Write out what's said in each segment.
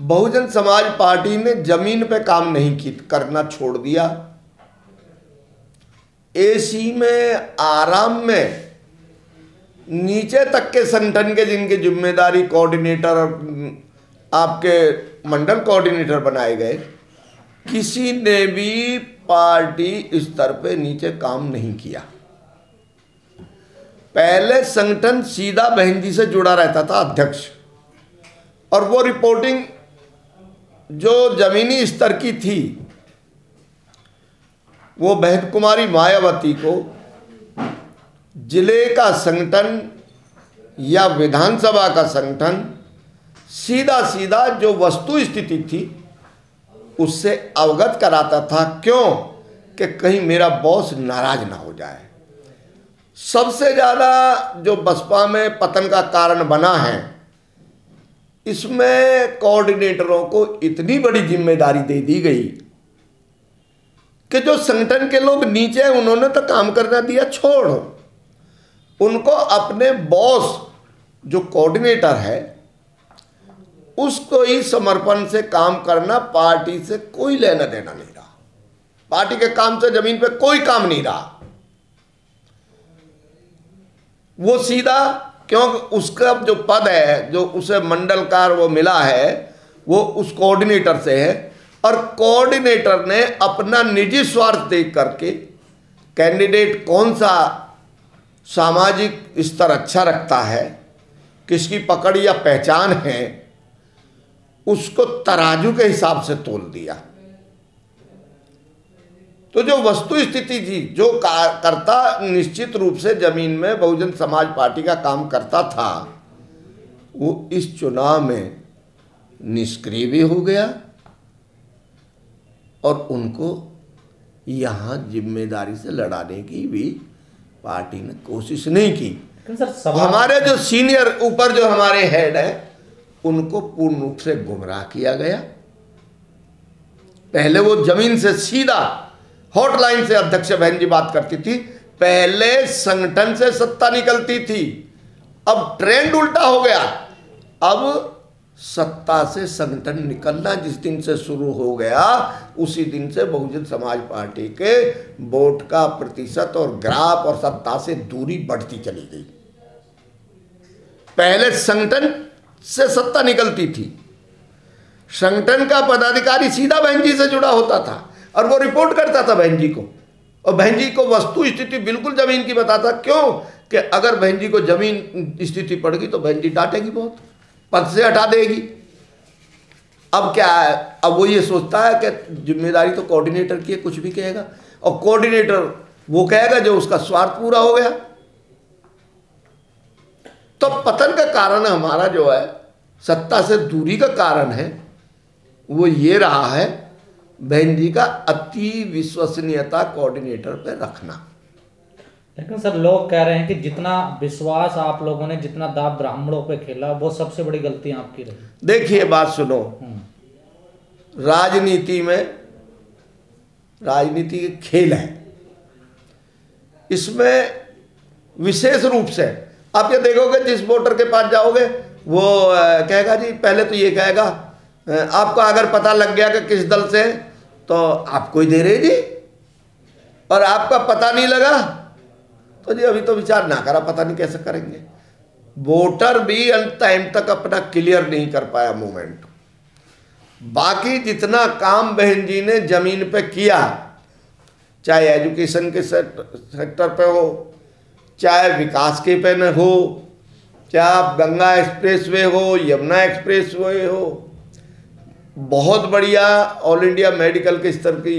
Bahujan Samaj party ने जमीन पे काम नहीं करना छोड़ दिया। एसी में आराम में नीचे तक के संगठन के जिनकी जिम्मेदारी कोऑर्डिनेटर और आपके मंडल कोऑर्डिनेटर बनाए गए, किसी ने भी पार्टी स्तर पे नीचे काम नहीं किया। पहले संगठन सीधा बहन जी से जुड़ा रहता था, अध्यक्ष, और वो रिपोर्टिंग जो जमीनी स्तर की थी वो बहन कुमारी मायावती को जिले का संगठन या विधानसभा का संगठन सीधा सीधा जो वस्तु स्थिति थी उससे अवगत कराता था। क्यों? कि कहीं मेरा बॉस नाराज ना हो जाए। सबसे ज़्यादा जो बसपा में पतन का कारण बना है, इसमें कोऑर्डिनेटरों को इतनी बड़ी जिम्मेदारी दे दी गई कि जो संगठन के लोग नीचे हैं उन्होंने तो काम करना दिया छोड़, उनको अपने बॉस जो कोऑर्डिनेटर है उसको ही समर्पण से काम करना, पार्टी से कोई लेना देना नहीं रहा। पार्टी के काम से जमीन पे कोई काम नहीं रहा। वो सीधा, क्योंकि उसका जो पद है, जो उसे मंडलकार वो मिला है, वो उस कोऑर्डिनेटर से है, और कोऑर्डिनेटर ने अपना निजी स्वार्थ देख करके कैंडिडेट कौन सा सामाजिक स्तर अच्छा रखता है, किसकी पकड़ या पहचान है, उसको तराजू के हिसाब से तोल दिया। तो जो वस्तु स्थिति थी, जो करता निश्चित रूप से जमीन में बहुजन समाज पार्टी का काम करता था, वो इस चुनाव में निष्क्रिय भी हो गया और उनको यहाँ जिम्मेदारी से लड़ाने की भी पार्टी ने कोशिश नहीं की। हमारे जो सीनियर ऊपर जो हमारे हेड हैं उनको पूर्ण रूप से गुमराह किया गया। पहले वो जमीन से सीधा हॉटलाइन से अध्यक्ष बहन जी बात करती थी, पहले संगठन से सत्ता निकलती थी, अब ट्रेंड उल्टा हो गया। अब सत्ता से संगठन निकलना जिस दिन से शुरू हो गया उसी दिन से बहुजन समाज पार्टी के वोट का प्रतिशत और ग्राफ और सत्ता से दूरी बढ़ती चली गई। पहले संगठन से सत्ता निकलती थी, संगठन का पदाधिकारी सीधा बहन जी से जुड़ा होता था और वो रिपोर्ट करता था बहन जी को, और बहन जी को वस्तु स्थिति बिल्कुल जमीन की बताता। क्यों? कि अगर बहन जी को जमीन स्थिति पड़ गई तो बहन जी डांटेगी, बहुत पद से हटा देगी। अब क्या है, अब वो ये सोचता है कि जिम्मेदारी तो कोऑर्डिनेटर की है, कुछ भी कहेगा, और कोऑर्डिनेटर वो कहेगा जो उसका स्वार्थ पूरा हो गया। तो पतन का कारण हमारा जो है, सत्ता से दूरी का कारण है, वो ये रहा है बहन जी का अति विश्वसनीयता कोऑर्डिनेटर पे रखना। लेकिन सर लोग कह रहे हैं कि जितना विश्वास आप लोगों ने, जितना दाव ब्राह्मणों पे खेला, वो सबसे बड़ी गलती आपकी रही। देखिए बात सुनो, राजनीति में राजनीति के खेल है, इसमें विशेष रूप से आप ये देखोगे जिस वोटर के पास जाओगे वो कहेगा जी, पहले तो ये कहेगा आपको अगर पता लग गया कि किस दल से तो आपको ही दे रहे जी, और आपका पता नहीं लगा तो जी अभी तो विचार ना करा, पता नहीं कैसे करेंगे। वोटर भी अंत टाइम तक अपना क्लियर नहीं कर पाया मूवमेंट। बाकी जितना काम बहन जी ने जमीन पे किया, चाहे एजुकेशन के सेक्टर पे हो, चाहे विकास के पे न हो, चाहे गंगा एक्सप्रेसवे हो, यमुना एक्सप्रेसवे हो, बहुत बढ़िया ऑल इंडिया मेडिकल के स्तर की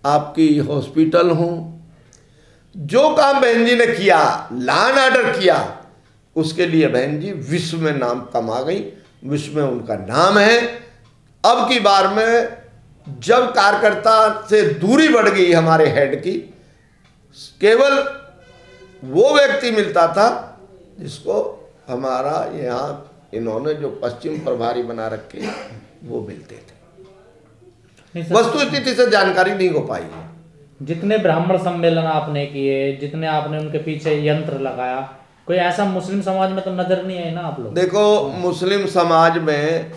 आपकी हॉस्पिटल हो, जो काम बहन जी ने किया, लॉ एंड ऑर्डर किया, उसके लिए बहन जी विश्व में नाम कमा गई, विश्व में उनका नाम है। अब की बार में जब कार्यकर्ता से दूरी बढ़ गई हमारे हेड की, केवल वो व्यक्ति मिलता था जिसको हमारा यहाँ इन्होंने जो पश्चिम प्रभारी बना रखे वो मिलते थे। वस्तु स्थिति से जानकारी नहीं हो पाई है। जितने ब्राह्मण सम्मेलन आपने किए, जितने आपने उनके पीछे यंत्र लगाया, कोई ऐसा मुस्लिम समाज में तो नजर नहीं आया ना आप लोग? देखो, मुस्लिम समाज में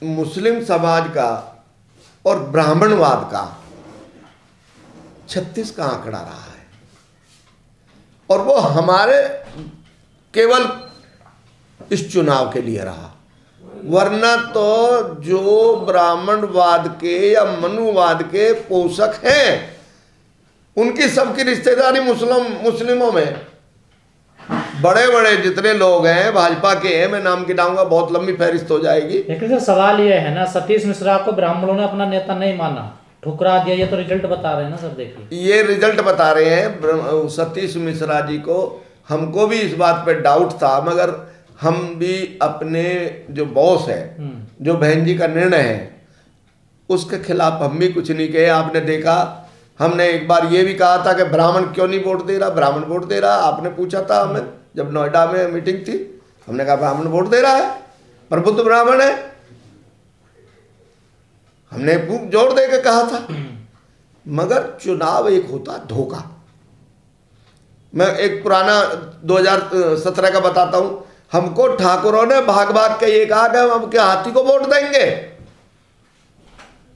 मुस्लिम समाज का और ब्राह्मणवाद का 36 का आंकड़ा रहा है, और वो हमारे केवल इस चुनाव के लिए रहा, वरना तो जो ब्राह्मणवाद के या मनुवाद के पोषक हैं उनकी सबकी रिश्तेदारी मुस्लिमों में। बड़े बड़े जितने लोग हैं भाजपा के हैं, मैं नाम गिनाऊंगा, बहुत लंबी फहरिस्त हो जाएगी। लेकिन सर सवाल ये है ना, सतीश मिश्रा को ब्राह्मणों ने अपना नेता नहीं माना, ठुकरा दिया, ये तो रिजल्ट बता रहे हैं ना सर। देखिए ये रिजल्ट बता रहे हैं सतीश मिश्रा जी को। हमको भी इस बात पे डाउट था, मगर हम भी अपने जो बॉस है, जो बहन जी का निर्णय है, उसके खिलाफ हम भी कुछ नहीं कहे। आपने देखा, हमने एक बार ये भी कहा था कि ब्राह्मण क्यों नहीं वोट दे रहा, ब्राह्मण वोट दे रहा। आपने पूछा था हमें, जब नोएडा में मीटिंग थी, हमने कहा ब्राह्मण वोट दे रहा है, प्रबुद्ध ब्राह्मण है, हमने जोर दे के कहा था। मगर चुनाव एक होता धोखा। मैं एक पुराना 2017 का बताता हूं। हमको ठाकुरों ने भाग भाग के ये कहा कि हम आपके हाथी को वोट देंगे,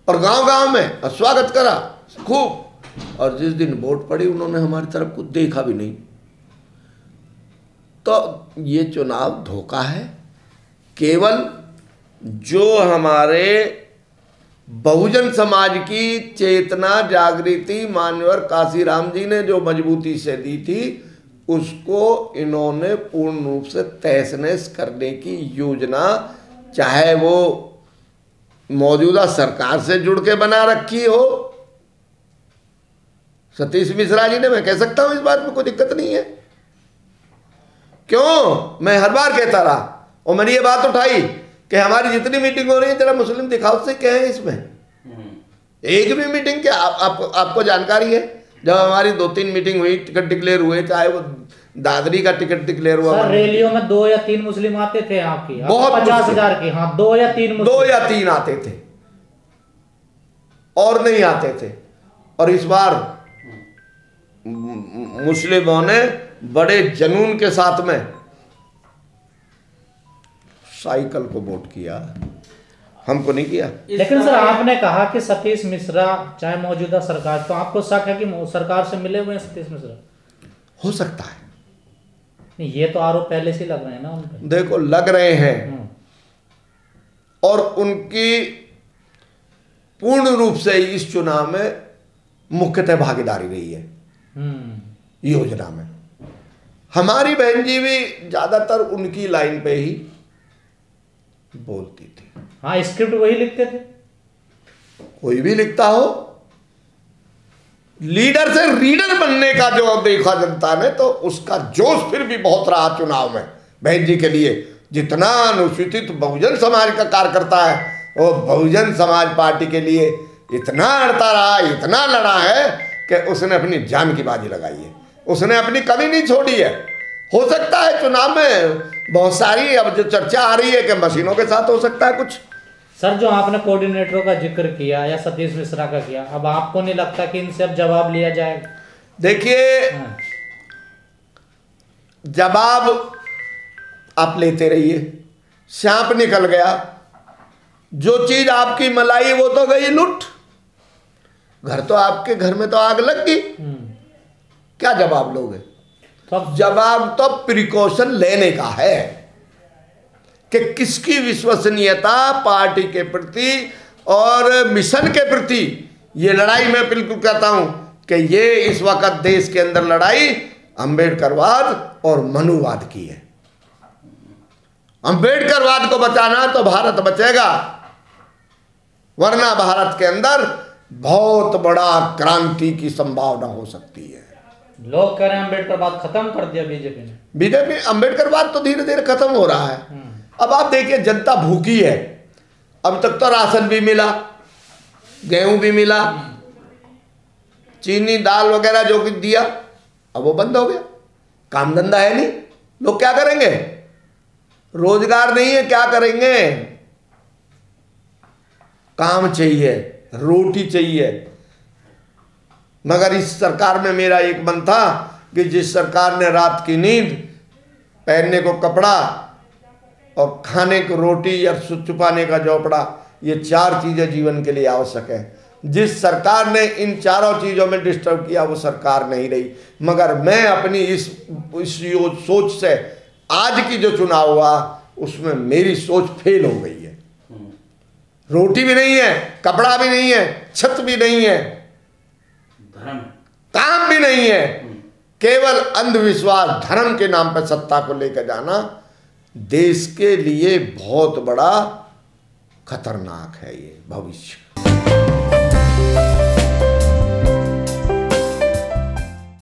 और गांव गांव में स्वागत करा खूब, और जिस दिन वोट पड़ी उन्होंने हमारी तरफ को देखा भी नहीं। तो ये चुनाव धोखा है। केवल जो हमारे बहुजन समाज की चेतना जागृति मान्यवर काशीराम जी ने जो मजबूती से दी थी, उसको इन्होंने पूर्ण रूप से तहस नहस करने की योजना, चाहे वो मौजूदा सरकार से जुड़ के बना रखी हो। सतीश मिश्रा जी ने, मैं कह सकता हूं इस बात में कोई दिक्कत नहीं है। क्यों? मैं हर बार कहता रहा, और मैंने ये बात उठाई कि हमारी जितनी मीटिंग हो रही है, जरा मुस्लिम दिखाओ से क्या है इसमें। एक भी मीटिंग क्या आपको जानकारी है? जब हमारी 2-3 मीटिंग हुई, टिकट डिक्लेयर हुए, चाहे वो दादरी का टिकट डिक्लेयर हुआ, सर रैलियों में 2 या 3 मुस्लिम आते थे आपकी, बहुत 50,000 के। हाँ, 2 या 3 आते थे, और नहीं आते थे। और इस बार मुस्लिमों ने बड़े जुनून के साथ में साइकिल को वोट किया, हमको नहीं किया। लेकिन सर आपने कहा कि सतीश मिश्रा चाहे मौजूदा सरकार, तो आपको शक है कि सरकार से मिले हुए हैं सतीश मिश्रा? हो सकता है। नहीं, ये तो आरोप पहले से लग रहे हैं ना उन पे। देखो, लग रहे हैं, और उनकी पूर्ण रूप से इस चुनाव में मुख्यतः भागीदारी रही है योजना में। हमारी बहन जी भी ज्यादातर उनकी लाइन पे ही बोलती थी। हाँ, स्क्रिप्ट वही लिखते थे। कोई भी लिखता हो, लीडर से रीडर बनने का जो देखा जनता ने, तो उसका जोश फिर भी बहुत रहा चुनाव में बहन जी के लिए। जितना अनुसूचित बहुजन समाज का कार्यकर्ता है, वो बहुजन समाज पार्टी के लिए इतना अड़ता रहा, इतना लड़ा है कि उसने अपनी जान की बाजी लगाई है, उसने अपनी कमी नहीं छोड़ी है। हो सकता है चुनाव में बहुत सारी अब जो चर्चा आ रही है कि मशीनों के साथ हो सकता है कुछ। सर, जो आपने कोऑर्डिनेटरों का जिक्र किया या सतीश मिश्रा का किया, अब आपको नहीं लगता कि इनसे अब जवाब लिया जाएगा? देखिए, जवाब आप लेते रहिए, सांप निकल गया। जो चीज आपकी मलाई वो तो गई लुट। घर तो आपके घर में तो आग लग गई, क्या जवाब लोगे? जवाब तो प्रिकॉशन लेने का है कि किसकी विश्वसनीयता पार्टी के प्रति और मिशन के प्रति। ये लड़ाई मैं बिल्कुल कहता हूं कि ये इस वक्त देश के अंदर लड़ाई अंबेडकरवाद और मनुवाद की है। अंबेडकरवाद को बचाना तो भारत बचेगा, वरना भारत के अंदर बहुत बड़ा क्रांति की संभावना हो सकती है। लोग कह रहे हैं अंबेडकरवाद खत्म कर दिया बीजेपी ने। बीजेपी अंबेडकरवाद तो धीरे धीरे खत्म हो रहा है। अब आप देखिए, जनता भूखी है। अब तक तो राशन भी मिला, गेहूं भी मिला, चीनी दाल वगैरह जो कुछ दिया, अब वो बंद हो गया। काम धंधा है नहीं, लोग क्या करेंगे? रोजगार नहीं है, क्या करेंगे? काम चाहिए, रोटी चाहिए। मगर इस सरकार में मेरा एक मन था कि जिस सरकार ने रात की नींद, पहनने को कपड़ा और खाने को रोटी या छुपाने का झोपड़ा, ये 4 चीज़ें जीवन के लिए आवश्यक है। जिस सरकार ने इन चारों चीज़ों में डिस्टर्ब किया वो सरकार नहीं रही। मगर मैं अपनी इस सोच से आज की जो चुनाव हुआ उसमें मेरी सोच फेल हो गई है। रोटी भी नहीं है, कपड़ा भी नहीं है, छत भी नहीं है, धर्म काम भी नहीं है, केवल अंधविश्वास धर्म के नाम पर सत्ता को लेकर जाना देश के लिए बहुत बड़ा खतरनाक है ये भविष्य।